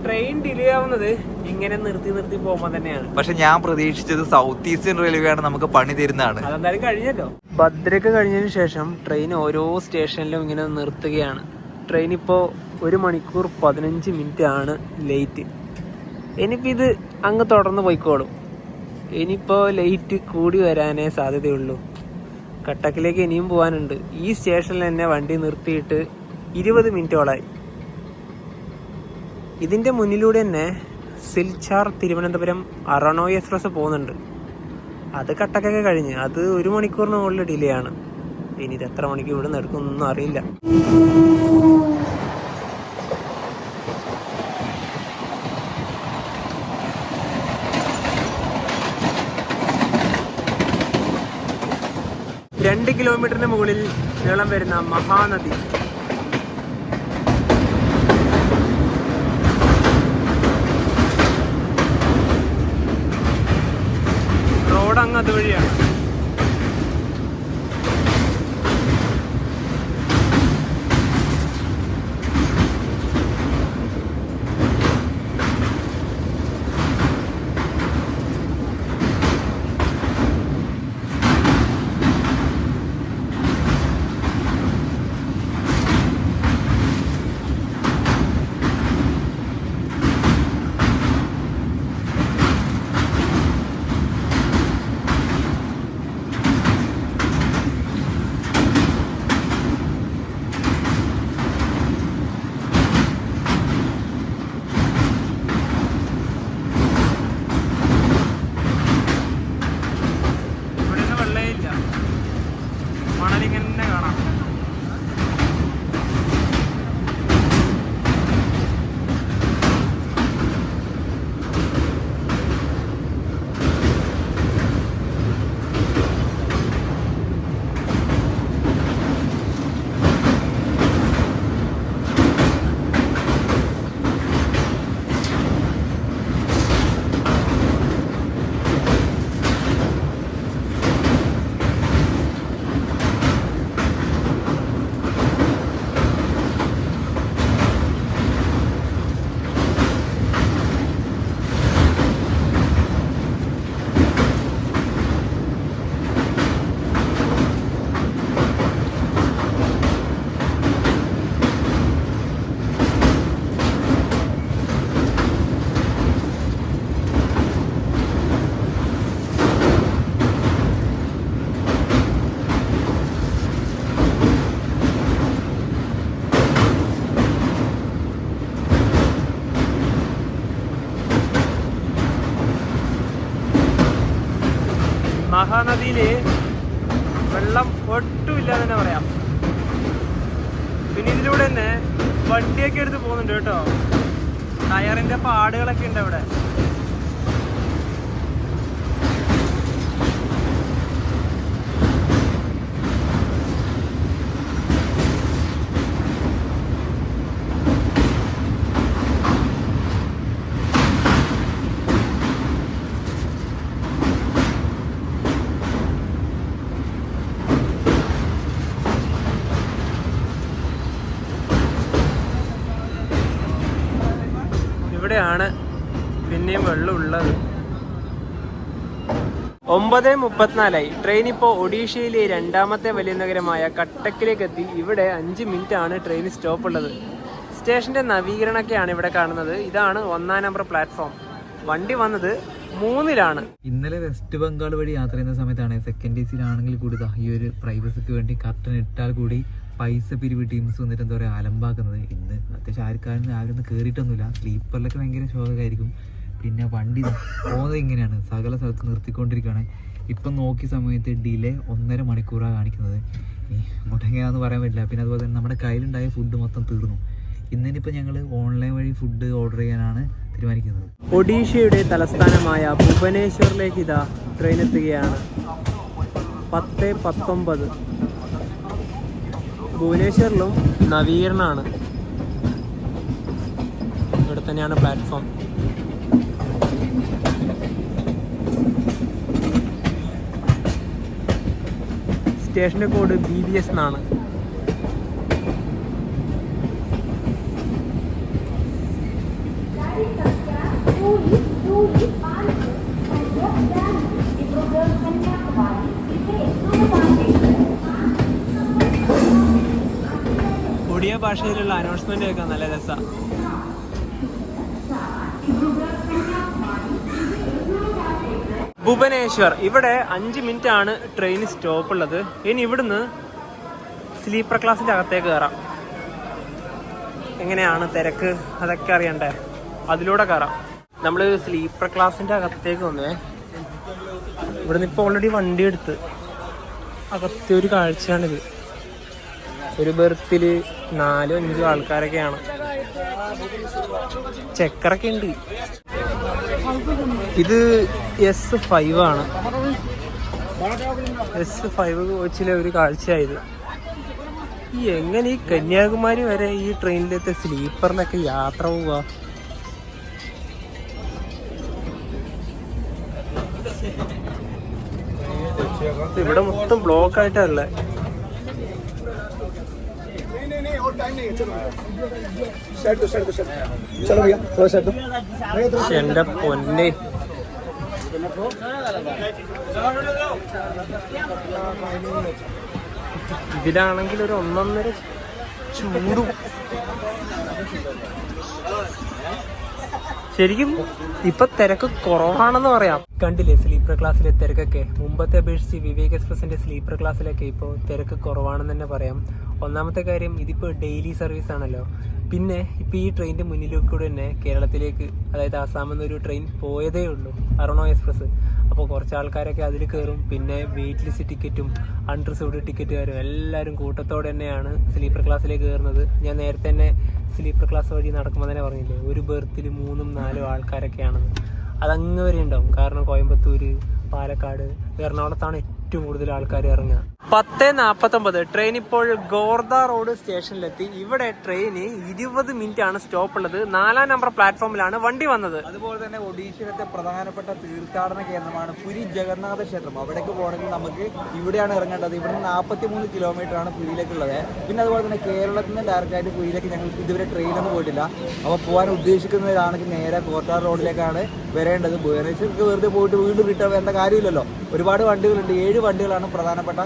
ട്രെയിൻ ഡിലേ ആവുന്നത് ഇങ്ങനെ നിർത്തി നിർത്തി പോകുമ്പോൾ തന്നെയാണ്. പക്ഷെ ഞാൻ പ്രതീക്ഷിച്ചത് സൗത്ത് ഈസ്റ്റേൺ റെയിൽവേ ആണ് നമുക്ക് പണി തരുന്നതാണ്. അതെന്തായാലും കഴിഞ്ഞല്ലോ. ഭദ്രക്ക് കഴിഞ്ഞതിന് ശേഷം ട്രെയിൻ ഓരോ സ്റ്റേഷനിലും ഇങ്ങനെ നിർത്തുകയാണ്. ട്രെയിൻ ഇപ്പോൾ 1 മണിക്കൂർ 15 മിനിറ്റ് ആണ് ലേറ്റ്. ഇനിയിപ്പോൾ ഇത് അങ്ങ് തുടർന്ന് പോയിക്കോളും. ഇനിയിപ്പോൾ ലേറ്റ് കൂടി വരാനേ സാധ്യതയുള്ളൂ. കട്ടക്കിലേക്ക് ഇനിയും പോകാനുണ്ട്. ഈ സ്റ്റേഷനിൽ തന്നെ വണ്ടി നിർത്തിയിട്ട് 20 മിനിറ്റോളായി. ഇതിൻ്റെ മുന്നിലൂടെ തന്നെ സിൽച്ചാർ തിരുവനന്തപുരം അറണോയ് എക്സ്പ്രസ് പോകുന്നുണ്ട്. അത് കട്ടക്കൊക്കെ കഴിഞ്ഞ് അത് 1 മണിക്കൂറിന് മുകളിൽ ഡിലേ ആണ്. ഇനി ഇത് എത്ര മണിക്ക് ഇവിടെ നിന്ന് എടുക്കുമെന്നൊന്നും അറിയില്ല. രണ്ട് കിലോമീറ്ററിന് മുകളിൽ നീളം വരുന്ന മഹാനദി. റോഡ് അങ്ങ് അതുവഴിയാണ്. മണലിങ്ങനെ കാണാം. മഹാനദിയിൽ വെള്ളം ഒട്ടുമില്ല തന്നെ പറയാം. പിന്നെ ഇതിലൂടെ തന്നെ വണ്ടിയൊക്കെ എടുത്ത് പോകുന്നുണ്ട് കേട്ടോ. ടയറിന്റെ പാടുകളൊക്കെ ഉണ്ട് അവിടെ. ഇവിടെയാണ് പിന്നെയും വെള്ളം ഉള്ളത്. 9:34 ട്രെയിൻ ഇപ്പോൾ ഒഡീഷയിലെ 2ാമത്തെ വലിയ നഗരമായ കട്ടക്കിലേക്ക് എത്തി. ഇവിടെ 5 മിനിറ്റ് ആണ് ട്രെയിൻ സ്റ്റോപ്പ് ഉള്ളത്. സ്റ്റേഷന്റെ നവീകരണമൊക്കെയാണ് ഇവിടെ കാണുന്നത്. ഇതാണ് 1-ാം നമ്പർ പ്ലാറ്റ്ഫോം. വണ്ടി വന്നത് 3-ലാണ്. ഇന്നലെ വെസ്റ്റ് ബംഗാൾ വഴി യാത്ര ചെയ്യുന്ന സമയത്താണ് സെക്കൻഡ് AC യിലാണെങ്കിൽ കൂടി ഈ ഒരു പ്രൈവസിക്ക് വേണ്ടി കർട്ടൻ ഇട്ടാൽ കൂടി പൈസ പിരിവ് ടീംസ് വന്നിട്ട് എന്താ പറയുക അലമ്പാക്കുന്നത്. ഇന്ന് അത്യാവശ്യം ആരും ഒന്നും കയറിയിട്ടൊന്നുമില്ല. സ്ലീപ്പറിലൊക്കെ ഭയങ്കര ശോകമായിരിക്കും. പിന്നെ വണ്ടി പോകുന്നത് ഇങ്ങനെയാണ്, സകല സ്ഥലത്ത് നിർത്തിക്കൊണ്ടിരിക്കുകയാണ്. ഇപ്പം നോക്കിയ സമയത്ത് ഡിലേ 1.5 മണിക്കൂറാണ് കാണിക്കുന്നത്. അങ്ങോട്ട് എങ്ങനെയാണെന്ന് പറയാൻ പറ്റില്ല. പിന്നെ അതുപോലെ തന്നെ നമ്മുടെ കയ്യിലുണ്ടായ ഫുഡ് മൊത്തം തീർന്നു. ഇന്നിപ്പോൾ ഞങ്ങൾ ഓൺലൈൻ വഴി ഫുഡ് ഓർഡർ ചെയ്യാനാണ് തീരുമാനിക്കുന്നത്. ഒഡീഷയുടെ തലസ്ഥാനമായ ഭുവനേശ്വറിലേക്ക് ഇതാ ട്രെയിൻ എത്തുകയാണ്. 10:19. ഭുവനേശ്വറിലും നവീകരണമാണ്. ഇവിടെ തന്നെയാണ് പ്ലാറ്റ്ഫോം. സ്റ്റേഷൻ്റെ കോഡ് BBS എന്നാണ്. ഒഡിയ ഭാഷയിലുള്ള അനൗൺസ്മെന്റ് കേൾക്കാൻ നല്ല രസമാണ്. ഭുവനേശ്വർ, ഇവിടെ 5 മിനിറ്റ് ആണ് ട്രെയിൻ സ്റ്റോപ്പ് ഉള്ളത്. ഇനി ഇവിടുന്ന് സ്ലീപ്പർ ക്ലാസ്സിന്റെ അകത്തേക്ക് കയറാം. എങ്ങനെയാണ് തിരക്ക് അതൊക്കെ അറിയണ്ടേ, അതിലൂടെ കയറാം. നമ്മൾ സ്ലീപ്പർ ക്ലാസ്സിന്റെ അകത്തേക്ക് വന്നേ. ഇവിടുന്ന് ഇപ്പോൾ ഓൾറെഡി വണ്ടി എടുത്ത് അകത്തെ ഒരു കാഴ്ചയാണിത്. ഒരു ബെർത്തിൽ 4-5 ആൾക്കാരൊക്കെയാണ്. ചെക്കറൊക്കെ ഉണ്ട്. ഇത് S5 ആണ്. S5 കോച്ചിലെ ഒരു കാഴ്ചയായത്. എങ്ങനെ ഈ കന്യാകുമാരി വരെ ഈ ട്രെയിനിലത്തെ സ്ലീപ്പറിലൊക്കെ യാത്ര പോവുക? ഇവിടെ മൊത്തം ബ്ലോക്ക് ആയിട്ടല്ലേ. എന്റെ പൊന്നെ, ഇതിലാണെങ്കിൽ ഒരു 1.5 ചൂടും. ശരിക്കും ഇപ്പൊ തിരക്ക് കുറവാണെന്ന് പറയാം. കണ്ടില്ലേ സ്ലീപ്പർ ക്ലാസ്സിലെ തിരക്കൊക്കെ? മുമ്പത്തെ അപേക്ഷിച്ച് വിവേക് എക്സ്പ്രസിന്റെ സ്ലീപ്പർ ക്ലാസ്സിലൊക്കെ ഇപ്പോൾ തിരക്ക് കുറവാണെന്ന് തന്നെ പറയാം. ഒന്നാമത്തെ കാര്യം, ഇതിപ്പോൾ ഡെയിലി സർവീസ് ആണല്ലോ. പിന്നെ ഇപ്പോൾ ഈ ട്രെയിനിന്റെ മുന്നിലേക്കൂടെ തന്നെ കേരളത്തിലേക്ക്, അതായത് ആസാമിൽ നിന്നൊരു ട്രെയിൻ പോയതേ ഉള്ളൂ, അരുണോ എക്സ്പ്രസ്. അപ്പോൾ കുറച്ച് ആൾക്കാരൊക്കെ അതിൽ കയറും. പിന്നെ വെയിറ്റ് ലിസ്റ്റ് ടിക്കറ്റും അൺറിസർവ്ഡ് ടിക്കറ്റുകാരും എല്ലാവരും കൂട്ടത്തോടെ തന്നെയാണ് സ്ലീപ്പർ ക്ലാസ്സിലേക്ക് കയറുന്നത്. ഞാൻ നേരത്തെ തന്നെ സ്ലീപ്പർ ക്ലാസ് വഴി നടക്കുമ്പോൾ തന്നെ പറഞ്ഞില്ലേ, ഒരു ബെർത്തിൽ 3-4 ആൾക്കാരൊക്കെയാണെന്ന്. അതങ്ങ് വരെ ഉണ്ടാവും. കാരണം കോയമ്പത്തൂര്, പാലക്കാട്, എറണാകുളത്താണ് ഏറ്റവും കൂടുതൽ ആൾക്കാർ ഇറങ്ങുക. 10:49 ട്രെയിൻ ഇപ്പോൾ ഗോർദ റോഡ് സ്റ്റേഷനിലെത്തി. ഇവിടെ ട്രെയിന് 20 മിനിറ്റ് ആണ് സ്റ്റോപ്പ് ഉള്ളത്. 4-ാം നമ്പർ പ്ലാറ്റ്ഫോമിലാണ് വണ്ടി വന്നത്. അതുപോലെ തന്നെ ഒഡീഷയിലത്തെ പ്രധാനപ്പെട്ട തീർത്ഥാടന കേന്ദ്രമാണ് പുരി ജഗന്നാഥ ക്ഷേത്രം. അവിടേക്ക് പോകണമെങ്കിൽ നമുക്ക് ഇവിടെയാണ് ഇറങ്ങേണ്ടത്. ഇവിടെ 43 കിലോമീറ്റർ ആണ് പുരിയിലേക്കുള്ളത്. പിന്നെ അതുപോലെ തന്നെ കേരളത്തിൽ നിന്ന് ഡയറക്റ്റ് ആയിട്ട് പുരിയിലേക്ക് ഞങ്ങൾ ഇതുവരെ ട്രെയിനൊന്നും പോയിട്ടില്ല. അപ്പോൾ പോകാൻ ഉദ്ദേശിക്കുന്നവരാണെങ്കിൽ നേരെ കോർട്ടാർ റോഡിലേക്കാണ് വരേണ്ടത്. ഭുവനേശ്വർക്ക് വെറുതെ പോയിട്ട് വീണ്ടും റിട്ടേൺ വരേണ്ട കാര്യമില്ലല്ലോ. ഒരുപാട് വണ്ടികളുണ്ട്. 7 വണ്ടികളാണ് പ്രധാനപ്പെട്ട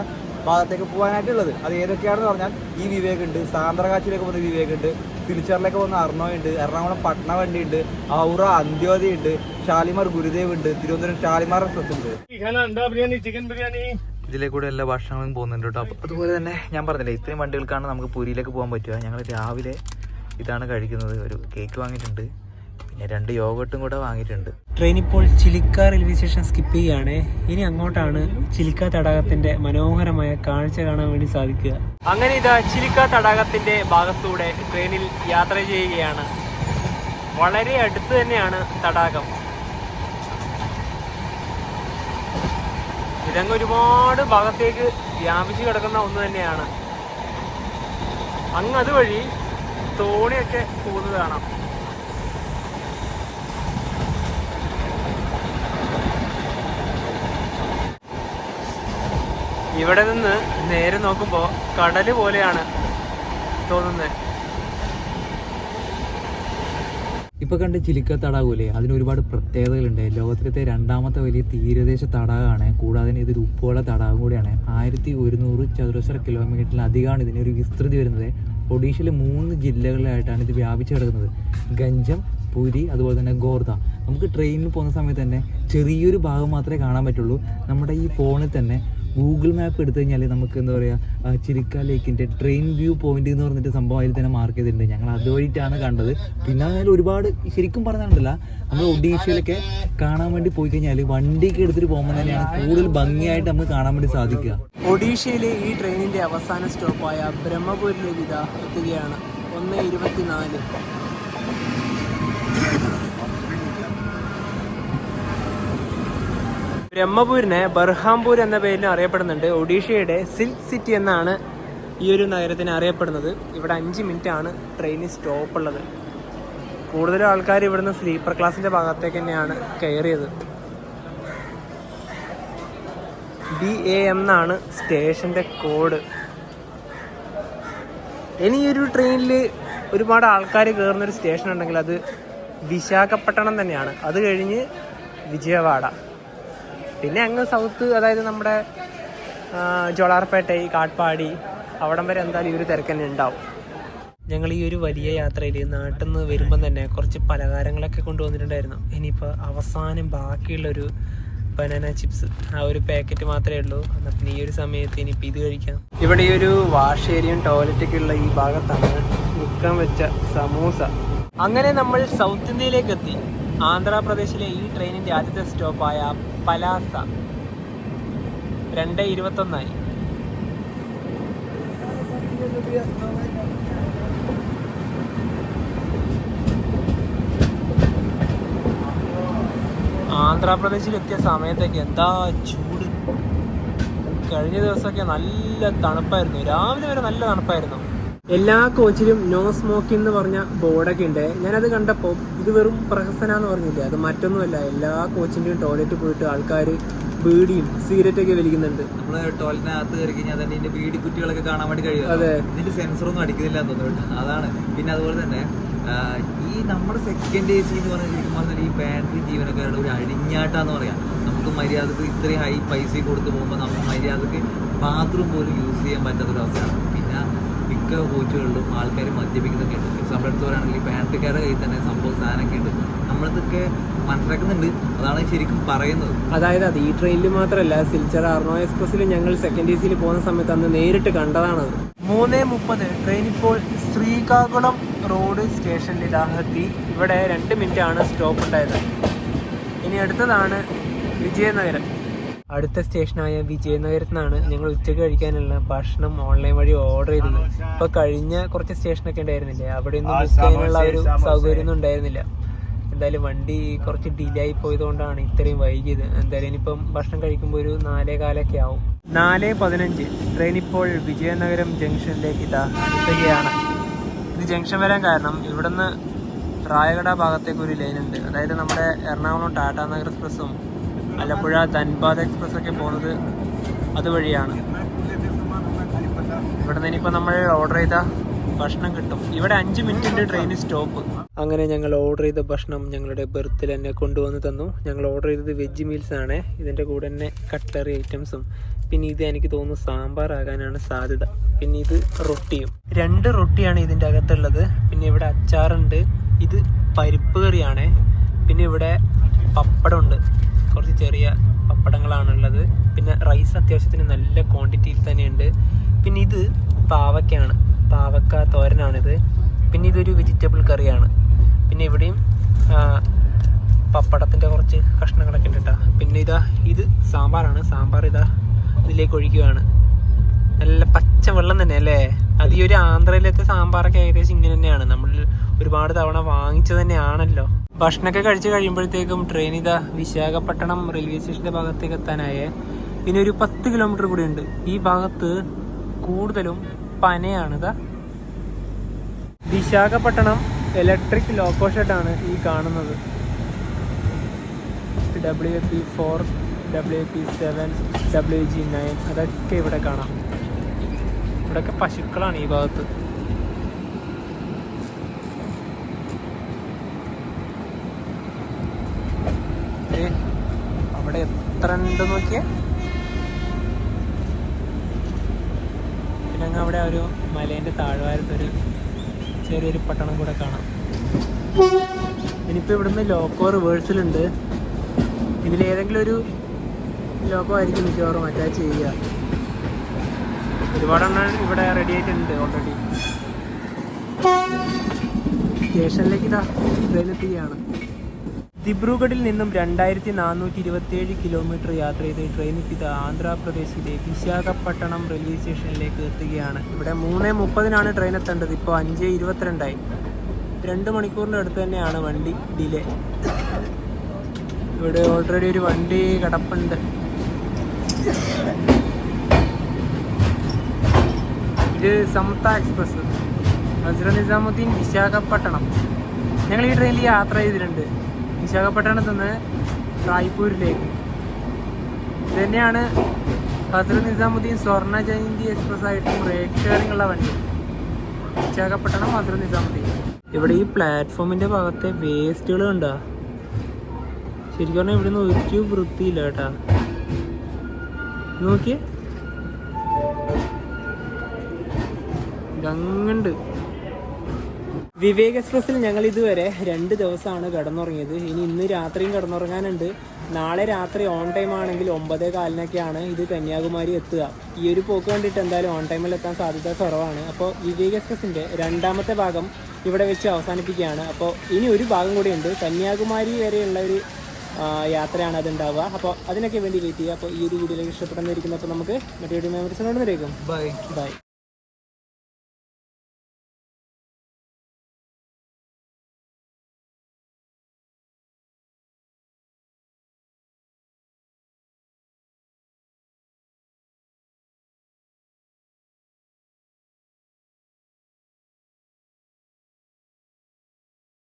ഭാഗത്തേക്ക് പോകാനായിട്ടുള്ളത്. അത് ഏതൊക്കെയാണെന്ന് പറഞ്ഞാൽ ഈ വിവേക് ഉണ്ട്, സാന്ദ്രകാച്ചിലേക്ക് പോകുന്ന വിവേക് ഉണ്ട്, സിലിച്ചറിലേക്ക് പോകുന്ന അർണോ ഉണ്ട്, എറണാകുളം പട്ന വണ്ടി ഉണ്ട്, ഔറ അന്ത്യോദയ ഉണ്ട്, ഷാലിമാർ ഗുരുദേവ് ഉണ്ട്, തിരുവനന്തപുരം ഷാലിമാർ എക്സ്പ്രസ് ഉണ്ട്. ഇതിലേക്കൂടെ എല്ലാ ഭക്ഷണങ്ങളും പോകുന്നുണ്ട് കേട്ടോ. അപ്പോൾ അതുപോലെ തന്നെ ഞാൻ പറഞ്ഞില്ലേ, ഇത്രയും വണ്ടികൾക്കാണ് നമുക്ക് പുരിയിലേക്ക് പോകാൻ പറ്റുക. ഞങ്ങൾ രാവിലെ ഇതാണ് കഴിക്കുന്നത്. ഒരു കേക്ക് വാങ്ങിയിട്ടുണ്ട്, പിന്നെ 2 യോഗട്ടും കൂടെ വാങ്ങിയിട്ടുണ്ട്. ട്രെയിൻ ഇപ്പോൾ ചിലിക്ക റെയിൽവേ സ്റ്റേഷൻ സ്കിപ്പ് ചെയ്യുകയാണ്. ഇനി അങ്ങോട്ടാണ് ചിലിക്ക തടാകത്തിന്റെ മനോഹരമായ കാഴ്ച കാണാൻ വേണ്ടി സാധിക്കുക. അങ്ങനെ ഇതാ ചിലിക്ക തടാകത്തിന്റെ ഭാഗത്തൂടെ ട്രെയിനിൽ യാത്ര ചെയ്യുകയാണ്. വളരെ അടുത്ത് തന്നെയാണ് തടാകം. ഇതങ്ങ് ഒരുപാട് ഭാഗത്തേക്ക് വ്യാപിച്ചു കിടക്കുന്ന ഒന്ന് തന്നെയാണ്. അങ്ങ് അതുവഴി തോണിയൊക്കെ പോകുന്നത് കാണാം. ഇവിടെ നിന്ന് നേരെ നോക്കുമ്പോൾ കടല് പോലെയാണ് തോന്നുന്നത്. ഇപ്പോൾ കണ്ട ചിലിക്ക തടാകമില്ലേ, അതിന് ഒരുപാട് പ്രത്യേകതകളുണ്ട്. ലോകത്തിലത്തെ 2ാമത്തെ വലിയ തീരദേശ തടാകമാണ്. കൂടാതെ ഇതൊരു ഉപ്പുവെള്ള തടാകം കൂടിയാണ്. 1100 ചതുരശ്ര കിലോമീറ്ററിലധികമാണ് ഇതിനൊരു വിസ്തൃതി വരുന്നത്. ഒഡീഷയിലെ 3 ജില്ലകളിലായിട്ടാണ് ഇത് വ്യാപിച്ചു കിടക്കുന്നത്. ഗഞ്ചം, പുരി, അതുപോലെ തന്നെ ഗോർദ. നമുക്ക് ട്രെയിനിൽ പോകുന്ന സമയത്ത് തന്നെ ചെറിയൊരു ഭാഗം മാത്രമേ കാണാൻ പറ്റുള്ളൂ. നമ്മുടെ ഈ ഫോണിൽ തന്നെ ഗൂഗിൾ മാപ്പ് എടുത്തു കഴിഞ്ഞാൽ നമുക്ക് എന്താ പറയുക ചിരിക്ക ലേക്കിൻ്റെ ട്രെയിൻ വ്യൂ പോയിന്റ് എന്ന് പറഞ്ഞിട്ട് സംഭവം അതിൽ തന്നെ മാർക്ക് ചെയ്തിട്ടുണ്ട്. ഞങ്ങൾ അതുവഴിയിട്ടാണ് കണ്ടത്. പിന്നെ അതിൽ ഒരുപാട് ശരിക്കും പറഞ്ഞിട്ടുണ്ടല്ല, നമ്മൾ ഒഡീഷയിലൊക്കെ കാണാൻ വേണ്ടി പോയി കഴിഞ്ഞാൽ വണ്ടിയൊക്കെ എടുത്തിട്ട് പോകുമ്പോൾ തന്നെയാണ് കൂടുതൽ ഭംഗിയായിട്ട് നമുക്ക് കാണാൻ വേണ്ടി സാധിക്കുക. ഒഡീഷയിലെ ഈ ട്രെയിനിൻ്റെ അവസാന സ്റ്റോപ്പായ ബ്രഹ്മപൂരിലേക്ക് ഇതാ എത്തുകയാണ്. 1:24. ബ്രഹ്മപൂരിനെ ബർഹാംപൂർ എന്ന പേരിൽ അറിയപ്പെടുന്നുണ്ട്. ഒഡീഷയുടെ സിൽക്ക് സിറ്റി എന്നാണ് ഈ ഒരു നഗരത്തിന് അറിയപ്പെടുന്നത്. ഇവിടെ 5 മിനിറ്റാണ് ട്രെയിനിൽ സ്റ്റോപ്പ് ഉള്ളത്. കൂടുതലും ആൾക്കാർ ഇവിടുന്ന് സ്ലീപ്പർ ക്ലാസ്സിൻ്റെ ഭാഗത്തേക്ക് തന്നെയാണ് കയറിയത്. BAM എന്നാണ് സ്റ്റേഷൻ്റെ കോഡ്. ഇനി ഈ ഒരു ട്രെയിനിൽ ഒരുപാട് ആൾക്കാർ കയറുന്നൊരു സ്റ്റേഷൻ ഉണ്ടെങ്കിൽ അത് വിശാഖപട്ടണം തന്നെയാണ്. അത് കഴിഞ്ഞ് വിജയവാഡ, പിന്നെ അങ്ങ് സൗത്ത്, അതായത് നമ്മുടെ ജോളാർപേട്ട, കാട്ട്പാടി, അവിടം വരെ എന്തായാലും ഈ ഒരു തിരക്ക് തന്നെ ഉണ്ടാവും. ഞങ്ങൾ ഈ ഒരു വലിയ യാത്രയിൽ നാട്ടിൽ നിന്ന് വരുമ്പം തന്നെ കുറച്ച് പലഹാരങ്ങളൊക്കെ കൊണ്ടുവന്നിട്ടുണ്ടായിരുന്നു. ഇനിയിപ്പോൾ അവസാനം ബാക്കിയുള്ളൊരു ബനാന ചിപ്സ്, ആ ഒരു പാക്കറ്റ് മാത്രമേ ഉള്ളൂ. എന്നാൽ പിന്നെ ഈ ഒരു സമയത്ത് ഇനിയിപ്പോൾ ഇത് കഴിക്കാം. ഇവിടെ ഈ ഒരു വാഷ് ഏരിയയും ടോയ്ലറ്റൊക്കെ ഉള്ള ഈ ഭാഗത്താണ് വിൽക്കാൻ വെച്ച സമൂസ. അങ്ങനെ നമ്മൾ സൗത്ത് ഇന്ത്യയിലേക്ക് എത്തി. ആന്ധ്രാപ്രദേശിലെ ഈ ട്രെയിനിൻ്റെ ആദ്യത്തെ സ്റ്റോപ്പായ പലാസ. 2:21. ആന്ധ്രാപ്രദേശിലെത്തിയ സമയത്തൊക്കെ എന്താ ചൂട്! കഴിഞ്ഞ ദിവസമൊക്കെ നല്ല തണുപ്പായിരുന്നു. രാവിലെ വരെ നല്ല തണുപ്പായിരുന്നു. എല്ലാ കോച്ചിലും നോ സ്മോക്കിംഗ് എന്ന് പറഞ്ഞ ബോർഡൊക്കെ ഉണ്ട്. ഞാനത് കണ്ടപ്പോൾ ഇത് വെറും പ്രഹസന എന്ന് പറഞ്ഞില്ലേ, അത് മറ്റൊന്നുമല്ല. എല്ലാ കോച്ചിൻ്റെയും ടോയ്ലറ്റിൽ പോയിട്ട് ആൾക്കാർ ബീഡിയും സിഗരറ്റൊക്കെ വലിക്കുന്നുണ്ട്. നമ്മള് ടോയ്ലറ്റിനകത്ത് കയറി കഴിഞ്ഞാൽ തന്നെ ഇതിന്റെ ബീഡി കുറ്റികളൊക്കെ കാണാൻ വേണ്ടി കഴിയും. അതെ, ഇതിന്റെ സെൻസറൊന്നും അടിക്കുന്നില്ല എന്ന് തോന്നുന്നു. അതാണ്. പിന്നെ അതുപോലെ തന്നെ ഈ നമ്മുടെ സെക്കൻഡ് AC എന്ന് പറഞ്ഞാൽ ഈ പാൻട്രി ജീവനക്കാരുടെ ഒരു അഴിഞ്ഞാട്ടാന്ന് പറയാം. നമുക്ക് മര്യാദക്ക് ഇത്രയും ഹൈ പൈസ കൊടുത്ത് പോകുമ്പോൾ നമുക്ക് മര്യാദക്ക് ബാത്റൂം പോലും യൂസ് ചെയ്യാൻ പറ്റാത്തൊരവസ്ഥയാണ്. പിന്നെ മിക്ക കോച്ചുകളിലും ആൾക്കാർ മദ്യപിക്കുന്നൊക്കെ ഉണ്ട്. എക്സാമ്പിൾ എടുത്തവരാണെങ്കിൽ ഈ പാൻട്രിക്കാരുടെ കയ്യിൽ തന്നെ സംഭവം സാധനമൊക്കെ ഉണ്ട്. നമ്മളിതൊക്കെ മനസ്സിലാക്കുന്നുണ്ട്. അതാണ് ശരിക്കും പറയുന്നത്. അതായത് അത് ഈ ട്രെയിനിൽ മാത്രമല്ല, സിൽച്ചർ അർണോ എക്സ്പ്രസ്സിൽ ഞങ്ങൾ സെക്കൻഡ് AC പോകുന്ന സമയത്ത് അന്ന് നേരിട്ട് കണ്ടതാണത്. 3:30 ട്രെയിൻ ഇപ്പോൾ ശ്രീകാകുളം റോഡ് സ്റ്റേഷനിൽ ഇതാകത്തി. ഇവിടെ 2 മിനിറ്റാണ് സ്റ്റോപ്പ് ഉണ്ടായത്. ഇനി അടുത്തതാണ് വിജയനഗരം. അടുത്ത സ്റ്റേഷനായ വിജയനഗരത്തിൽ നിന്നാണ് ഞങ്ങൾ ഉച്ചയ്ക്ക് കഴിക്കാനുള്ള ഭക്ഷണം ഓൺലൈൻ വഴി ഓർഡർ ചെയ്തത്. ഇപ്പോൾ കഴിഞ്ഞ കുറച്ച് സ്റ്റേഷനൊക്കെ ഉണ്ടായിരുന്നില്ലേ, അവിടെ ഒന്നും ബുക്ക് ചെയ്യാനുള്ള ഒരു സൗകര്യമൊന്നും ഉണ്ടായിരുന്നില്ല. എന്തായാലും വണ്ടി കുറച്ച് ഡിലേ ആയി പോയതുകൊണ്ടാണ് ഇത്രയും വൈകിയത്. എന്തായാലും ഇനിയിപ്പം ഭക്ഷണം കഴിക്കുമ്പോൾ ഒരു 4:15 ആവും. 4:15 ട്രെയിൻ ഇപ്പോൾ വിജയനഗരം ജംഗ്ഷനിലേക്ക് എത്തുകയാണ്. ഇത് ജംഗ്ഷൻ വരാൻ കാരണം ഇവിടുന്ന് റായഗഡ ഭാഗത്തേക്ക് ഒരു ലൈൻ ഉണ്ട്. അതായത് നമ്മുടെ എറണാകുളം ടാറ്റാനഗർ എക്സ്പ്രസ്സും ആലപ്പുഴ ധൻബാദ് എക്സ്പ്രസ് ഒക്കെ പോകുന്നത് അതുവഴിയാണ്. ഇവിടുന്ന് ഇനിയിപ്പോൾ നമ്മൾ ഓർഡർ ചെയ്ത ഭക്ഷണം കിട്ടും. ഇവിടെ 5 മിനിറ്റിൻ്റെ ട്രെയിൻ സ്റ്റോപ്പ്. അങ്ങനെ ഞങ്ങൾ ഓർഡർ ചെയ്ത ഭക്ഷണം ഞങ്ങളുടെ ബെർത്തിൽ തന്നെ കൊണ്ടുവന്ന് തന്നു. ഞങ്ങൾ ഓർഡർ ചെയ്തത് വെജ് മീൽസ് ആണ്. ഇതിൻ്റെ കൂടെ തന്നെ കട്ട്ലറി ഐറ്റംസും, പിന്നെ ഇത് എനിക്ക് തോന്നുന്നു സാമ്പാർ ആകാനാണ് സാധ്യത. പിന്നെ ഇത് റൊട്ടിയും, 2 റൊട്ടിയാണ് ഇതിൻ്റെ അകത്തുള്ളത്. പിന്നെ ഇവിടെ അച്ചാറുണ്ട്. ഇത് പരിപ്പ് കറിയാണ്. പിന്നെ ഇവിടെ പപ്പടമുണ്ട്, കുറച്ച് ചെറിയ പപ്പടങ്ങളാണുള്ളത്. പിന്നെ റൈസ് അത്യാവശ്യത്തിന് നല്ല ക്വാണ്ടിറ്റിയിൽ തന്നെയുണ്ട്. പിന്നെ ഇത് പാവയ്ക്കാണ്, പാവക്ക തോരനാണിത്. പിന്നെ ഇതൊരു വെജിറ്റബിൾ കറിയാണ്. പിന്നെ ഇവിടെയും പപ്പടത്തിൻ്റെ കുറച്ച് കഷ്ണങ്ങളൊക്കെ ഉണ്ട് കേട്ടോ. പിന്നെ ഇത് സാമ്പാറാണ്. സാമ്പാർ ഇതിലേക്ക് ഒഴിക്കുകയാണ്. നല്ല പച്ച വെള്ളം തന്നെ അല്ലേ. അത് ഈ ഒരു ആന്ധ്രയിലത്തെ സാമ്പാറൊക്കെ ഏകദേശം ഇങ്ങനെ തന്നെയാണ്. നമ്മൾ ഒരുപാട് തവണ വാങ്ങിച്ചു തന്നെയാണല്ലോ. ഭക്ഷണമൊക്കെ കഴിച്ച് കഴിയുമ്പോഴത്തേക്കും ട്രെയിൻ വിശാഖപട്ടണം റെയിൽവേ സ്റ്റേഷൻ്റെ ഭാഗത്തേക്ക് എത്താനായേ. പിന്നെ ഒരു 10 കിലോമീറ്റർ കൂടി ഉണ്ട്. ഈ ഭാഗത്ത് കൂടുതലും പനയാണിത്. വിശാഖപട്ടണം ഇലക്ട്രിക് ലോക്കോ ഷെഡാണ് ഈ കാണുന്നത്. WP4, WP7, WG9 അതൊക്കെ ഇവിടെ കാണാം. ഇവിടെയൊക്കെ പശുക്കളാണ് ഈ ഭാഗത്ത്. അവിടെ എത്ര ഉണ്ട് നോക്കിയേ. പിന്നെ അങ്ങ് അവിടെ ഒരു മലേൻ്റെ താഴ്വാരത്തൊരു ചെറിയൊരു പട്ടണം കൂടെ കാണാം. ഇനിയിപ്പോൾ ഇവിടുന്ന് ലോക്കോ റിവേഴ്സലുണ്ട്. ഇതിലേതെങ്കിലും ഒരു ലോഗോ ആയിരിക്കും മിക്കവാറും അറ്റാച്ച് ചെയ്യുക. ഒരുപാടെണ്ണം ഇവിടെ റെഡി ആയിട്ടുണ്ട് ഓൾറെഡി. സ്റ്റേഷനിലേക്ക് ഇതാ ട്രെയിനെത്തുകയാണ്. ദിബ്രുഗഡിൽ നിന്നും 2427 കിലോമീറ്റർ യാത്ര ചെയ്ത് ട്രെയിൻ ഇത് ആന്ധ്രാപ്രദേശിലെ വിശാഖപട്ടണം റെയിൽവേ സ്റ്റേഷനിലേക്ക് എത്തുകയാണ്. ഇവിടെ 3:30 ട്രെയിൻ എത്തേണ്ടത്, ഇപ്പോൾ 5:22 2 മണിക്കൂറിൻ്റെ അടുത്ത് തന്നെയാണ് വണ്ടി ഡിലേ. ഇവിടെ ഓൾറെഡി ഒരു വണ്ടി കിടപ്പുണ്ട്. ഇത് സമത എക്സ്പ്രസ് ഹസ്രത്ത് നിസാമുദ്ദീൻ വിശാഖപട്ടണം. ഞങ്ങൾ ഈ ട്രെയിനിൽ യാത്ര ചെയ്തിട്ടുണ്ട് വിശാഖപട്ടണത്തു നിന്ന് റായ്പൂരിലേക്ക്. ഇത് തന്നെയാണ് ഹസ്രത്ത് നിസാമുദ്ദീൻ സ്വർണ്ണ ജയന്തി എക്സ്പ്രസ് ആയിട്ടും റേറ്റ് ഷെയറിംഗ് ഉള്ള വണ്ടി. വിശാഖപട്ടണം ഹസ്രത്ത് നിസാമുദ്ദീൻ. ഇവിടെ ഈ പ്ലാറ്റ്ഫോമിൻ്റെ ഭാഗത്തെ വേസ്റ്റുകൾ കണ്ടാ, ശരിക്കും പറഞ്ഞാൽ ഇവിടെ നിന്ന് ഒരു വൃത്തിയില്ല കേട്ടാ. നോക്കിയേ, ഗങ്ങുണ്ട്. വിവേക് എക്സ്പ്രസ്സിൽ ഞങ്ങൾ ഇതുവരെ 2 ദിവസമാണ് കിടന്നുറങ്ങിയത്. ഇന്ന് രാത്രിയും കിടന്നുറങ്ങാനുണ്ട്. നാളെ രാത്രി ഓൺ ടൈം ആണെങ്കിൽ 9:15 ഇത് കന്യാകുമാരി എത്തുക. ഈ ഒരു പോക്ക് കണ്ടിട്ട് എന്തായാലും ഓൺ ടൈമിൽ എത്താൻ സാധ്യത കുറവാണ്. അപ്പോൾ വിവേക് എക്സ്പ്രസിൻ്റെ 2ാമത്തെ ഭാഗം ഇവിടെ വെച്ച് അവസാനിപ്പിക്കുകയാണ്. അപ്പോൾ ഇനി ഒരു ഭാഗം കൂടിയുണ്ട്, കന്യാകുമാരി വരെയുള്ള ഒരു യാത്രയാണ് അതുണ്ടാവുക. അപ്പോൾ അതിനൊക്കെ വേണ്ടി വെയിറ്റ് ചെയ്യുക. അപ്പോൾ ഈ ഒരു വീഡിയോയിലേക്ക് ഇഷ്ടപ്പെടുന്നിരിക്കുന്നു. അപ്പോൾ നമുക്ക് മറ്റൊരു മെമ്മറീസിനോട് വരേക്കും. ബൈ.